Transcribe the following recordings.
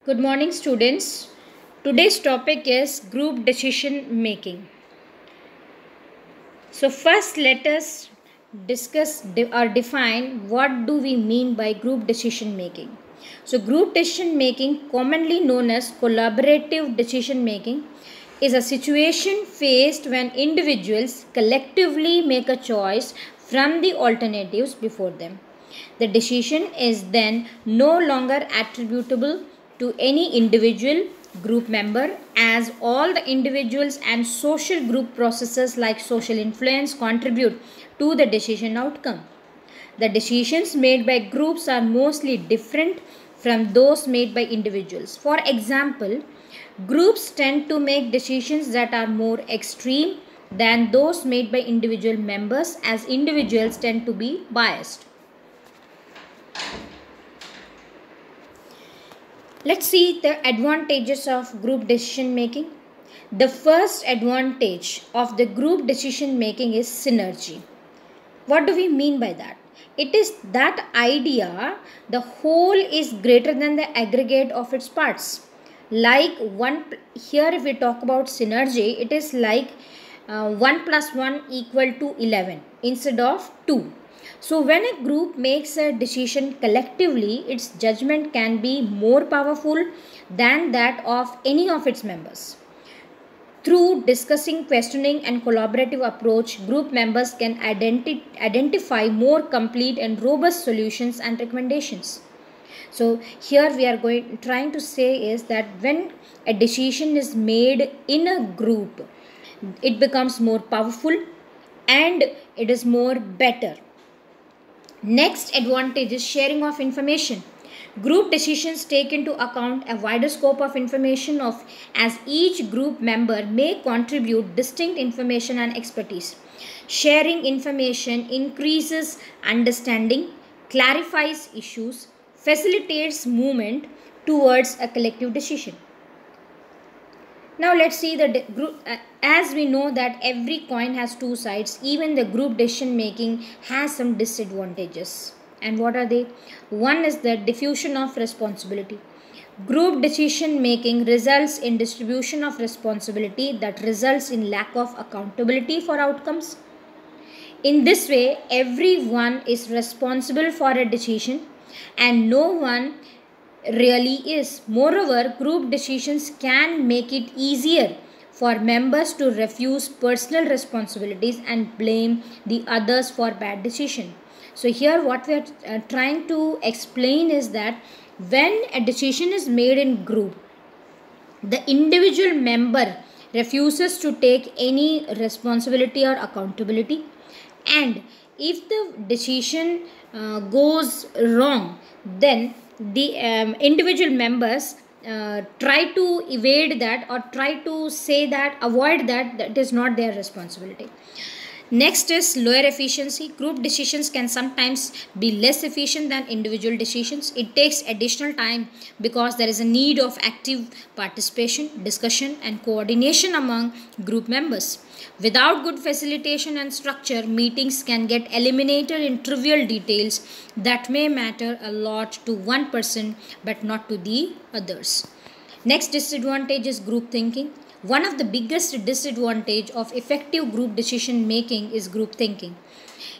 Good morning, students. Today's topic is group decision making. So, first, let us discuss or define what do we mean by group decision making. So, group decision making, commonly known as collaborative decision making, is a situation faced when individuals collectively make a choice from the alternatives before them. The decision is then no longer attributable to any individual group member, as all the individuals and social group processes like social influence contribute to the decision outcome. The decisions made by groups are mostly different from those made by individuals. For example, groups tend to make decisions that are more extreme than those made by individual members, as individuals tend to be biased. Let's see the advantages of group decision making. The first advantage of the group decision making is synergy. What do we mean by that? It is that idea the whole is greater than the aggregate of its parts. Like here if we talk about synergy, it is like 1 plus 1 equal to 11 instead of 2. So, when a group makes a decision collectively, its judgment can be more powerful than that of any of its members. Through discussing, questioning, and collaborative approach, group members can identify more complete and robust solutions and recommendations. So, here we are trying to say is that when a decision is made in a group, it becomes more powerful and it is more better. Next advantage is sharing of information. Group decisions take into account a wider scope of information as each group member may contribute distinct information and expertise. Sharing information increases understanding, clarifies issues, facilitates movement towards a collective decision. Now let's see the group. As we know that every coin has two sides, even the group decision making has some disadvantages. And what are they? One is the diffusion of responsibility. Group decision making results in distribution of responsibility that results in lack of accountability for outcomes. In this way, everyone is responsible for a decision and no one really is. Moreover, group decisions can make it easier for members to refuse personal responsibilities and blame the others for bad decision. So here what we are trying to explain is that when a decision is made in group, the individual member refuses to take any responsibility or accountability, and if the decision goes wrong, then the individual members try to evade that or try to say that avoid that is not their responsibility. Next is lower efficiency. Group decisions can sometimes be less efficient than individual decisions. It takes additional time because there is a need of active participation, discussion, and coordination among group members. Without good facilitation and structure, meetings can get eliminated in trivial details that may matter a lot to one person but not to the others. Next disadvantage is group thinking. One of the biggest disadvantage of effective group decision making is group thinking.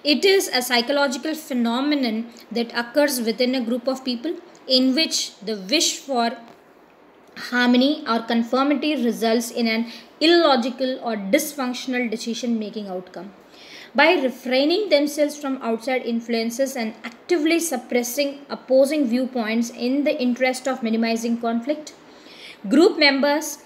It is a psychological phenomenon that occurs within a group of people in which the wish for harmony or conformity results in an illogical or dysfunctional decision making outcome. By refraining themselves from outside influences and actively suppressing opposing viewpoints in the interest of minimizing conflict, group members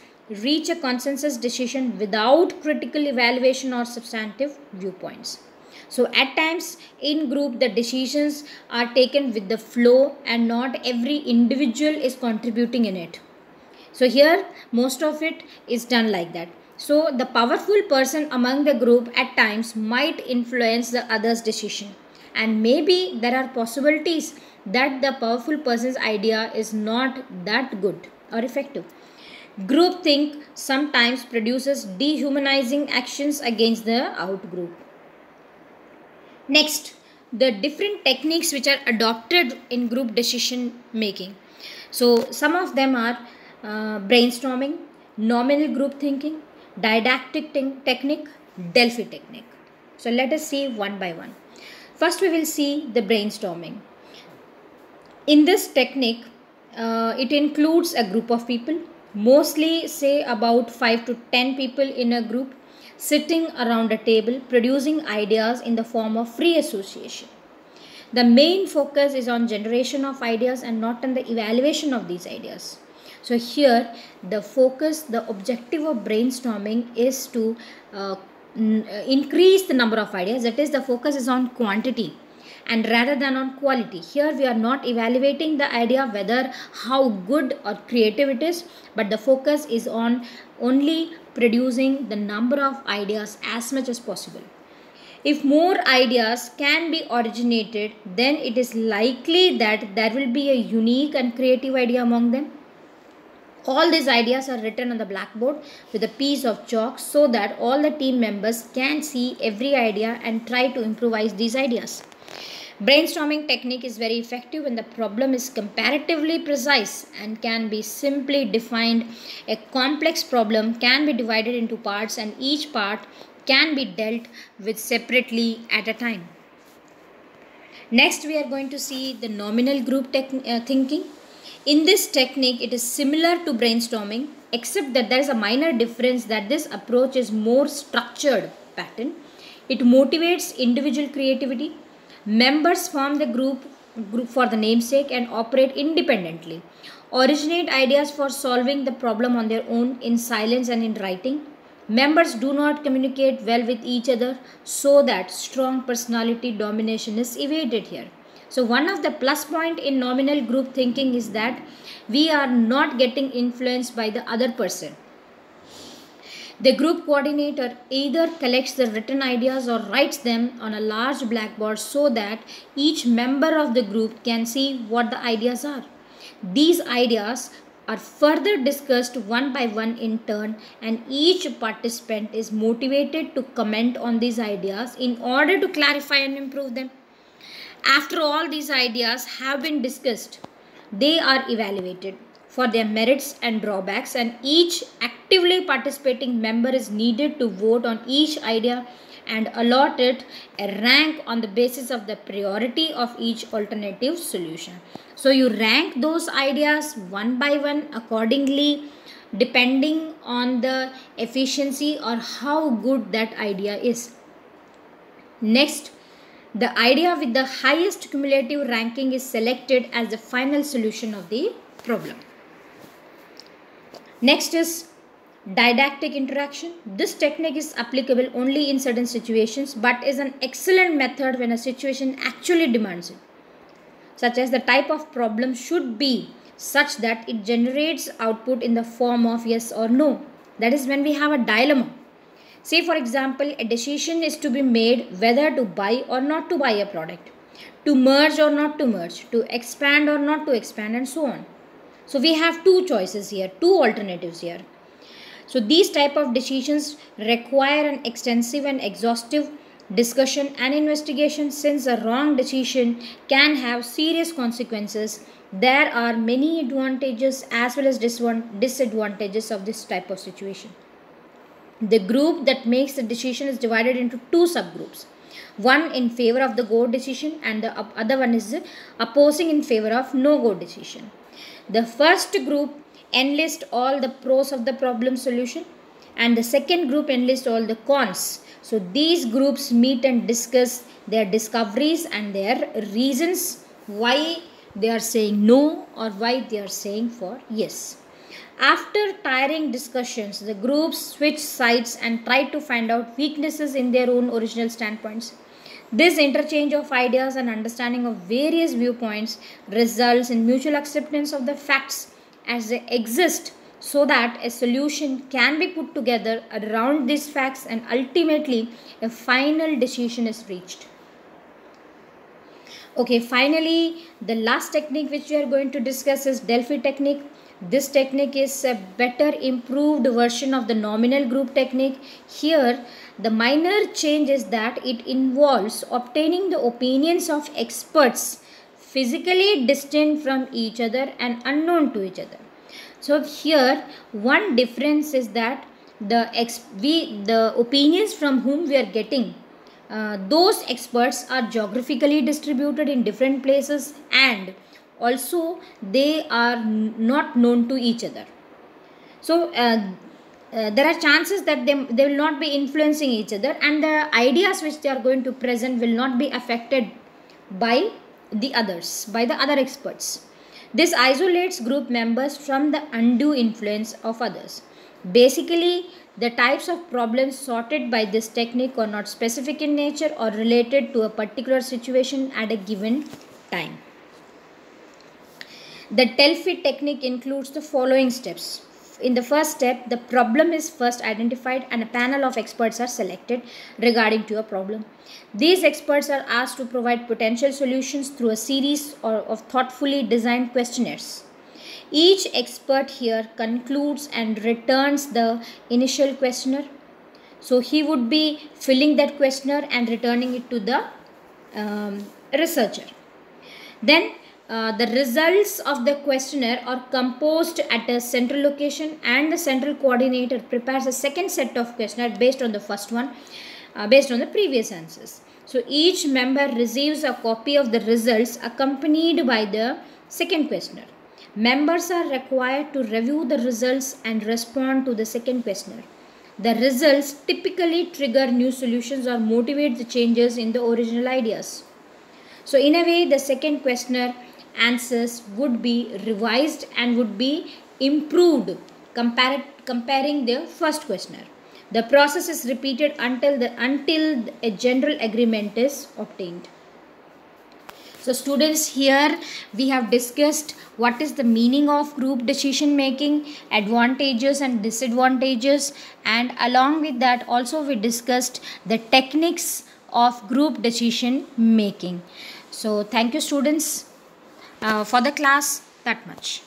reach a consensus decision without critical evaluation or substantive viewpoints. So at times in group the decisions are taken with the flow and not every individual is contributing in it. So here most of it is done like that. So the powerful person among the group at times might influence the other's decision, and maybe there are possibilities that the powerful person's idea is not that good or effective. Groupthink sometimes produces dehumanizing actions against the outgroup. Next, the different techniques which are adopted in group decision making. So some of them are brainstorming, nominal group thinking, didactic technique, Delphi technique. So let us see one by one. First we will see the brainstorming. In this technique, it includes a group of people, mostly say about 5 to 10 people in a group, sitting around a table producing ideas in the form of free association. The main focus is on generation of ideas and not on the evaluation of these ideas. So here the focus, the objective of brainstorming is to increase the number of ideas. That is, the focus is on quantity and rather than on quality. Here we are not evaluating the idea whether how good or creative it is, but the focus is on only producing the number of ideas as much as possible. If more ideas can be originated, then it is likely that there will be a unique and creative idea among them. All these ideas are written on the blackboard with a piece of chalk so that all the team members can see every idea and try to improvise these ideas. Brainstorming technique is very effective when the problem is comparatively precise and can be simply defined. A complex problem can be divided into parts and each part can be dealt with separately at a time. Next, we are going to see the nominal group thinking. In this technique, it is similar to brainstorming, except that there is a minor difference that this approach is more structured pattern. It motivates individual creativity. Members form the group for the namesake and operate independently. Originate ideas for solving the problem on their own in silence and in writing. Members do not communicate well with each other, so that strong personality domination is evaded here. So one of the plus point in nominal group thinking is that we are not getting influenced by the other person. The group coordinator either collects the written ideas or writes them on a large blackboard so that each member of the group can see what the ideas are. These ideas are further discussed one by one in turn, and each participant is motivated to comment on these ideas in order to clarify and improve them. After all these ideas have been discussed, they are evaluated for their merits and drawbacks, and each actively participating member is needed to vote on each idea and allot it a rank on the basis of the priority of each alternative solution. So you rank those ideas one by one accordingly, depending on the efficiency or how good that idea is. Next, the idea with the highest cumulative ranking is selected as the final solution of the problem. Next is didactic interaction. This technique is applicable only in certain situations but is an excellent method when a situation actually demands it, such as the type of problem should be such that it generates output in the form of yes or no. That is when we have a dilemma. Say for example, a decision is to be made whether to buy or not to buy a product, to merge or not to merge, to expand or not to expand, and so on. So we have two choices here, two alternatives here. So these type of decisions require an extensive and exhaustive discussion and investigation. Since a wrong decision can have serious consequences, there are many advantages as well as disadvantages of this type of situation. The group that makes the decision is divided into two subgroups. One in favor of the go decision and the other one is opposing in favor of no go decision. The first group enlist all the pros of the problem solution and the second group enlist all the cons. So these groups meet and discuss their discoveries and their reasons why they are saying no or why they are saying for yes. After tiring discussions, the groups switch sides and try to find out weaknesses in their own original standpoints. This interchange of ideas and understanding of various viewpoints results in mutual acceptance of the facts as they exist, so that a solution can be put together around these facts and ultimately a final decision is reached. Okay, finally, the last technique which we are going to discuss is Delphi technique. This technique is a better improved version of the nominal group technique. Here, the minor change is that it involves obtaining the opinions of experts physically distant from each other and unknown to each other. So here one difference is that the opinions from whom we are getting, those experts are geographically distributed in different places, and also they are not known to each other. So there are chances that they will not be influencing each other, and the ideas which they are going to present will not be affected by the others, by the other experts. This isolates group members from the undue influence of others. Basically, the types of problems sorted by this technique are not specific in nature or related to a particular situation at a given time. The Delphi technique includes the following steps. In the first step, the problem is first identified and a panel of experts are selected regarding to a problem. These experts are asked to provide potential solutions through a series of thoughtfully designed questionnaires. Each expert here concludes and returns the initial questionnaire. So he would be filling that questionnaire and returning it to the researcher. Then the results of the questionnaire are composed at a central location, and the central coordinator prepares a second set of questionnaire based on the first one, based on the previous answers. So each member receives a copy of the results accompanied by the second questionnaire. Members are required to review the results and respond to the second questionnaire. The results typically trigger new solutions or motivate the changes in the original ideas. So in a way, the second questionnaire answers would be revised and would be improved comparing the first questionnaire. The process is repeated until a general agreement is obtained. So students, here we have discussed what is the meaning of group decision making, advantages and disadvantages, and along with that also we discussed the techniques of group decision making. So thank you students for the class, that much.